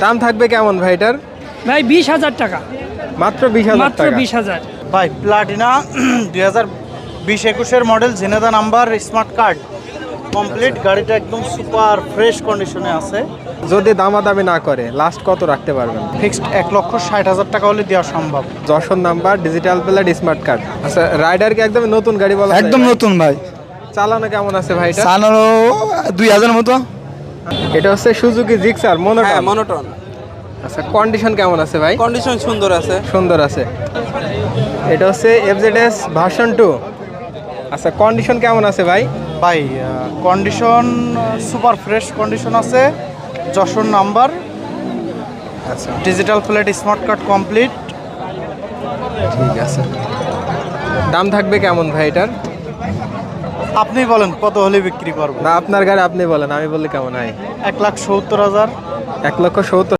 দাম থাকবে কেমন ভাই এটার? ভাই 20,000 টাকা, মাত্র 20,000 মাত্র টাকা। 20,000। ভাই Platina 2020-21 model জেনেদা number smart card complete. গাড়িটা একদম সুপার ফ্রেশ কন্ডিশনে আছে। যদি দামাদামি না করে লাস্ট কত রাখতে পারবেন? ফিক্সড 1,60,000 টাকা হলে দেওয়া সম্ভব। Jessore number, digital plate, smart card. আচ্ছা, রাইডার কি একদম নতুন গাড়ি বলা যায় একদম ভাই? নতুন ভাই। চালানো কেমন আছে ভাই এটা? চালানো 2000 মতো। এটা হচ্ছে সুজুকি জিক্সার মনোটন। হ্যাঁ, মনোটন। আচ্ছা, কন্ডিশন কেমন আছে ভাই? কন্ডিশন সুন্দর আছে। সুন্দর আছে। এটা হচ্ছে এফজেডএস ভার্সন 2। আচ্ছা, কন্ডিশন কেমন আছে ভাই? ভাই কন্ডিশন সুপার ফ্রেশ কন্ডিশন আছে। যশোর নাম্বার, আচ্ছা, digital plate, smart card complete. ঠিক আছে। দাম থাকবে কেমন ভাই এটার? আপনি বলেন কত হলে বিক্রি করবো? না, আপনার গাড়ি আপনি বলেন, আমি বললে কেমন হয়? 1,70,000। 1,70,000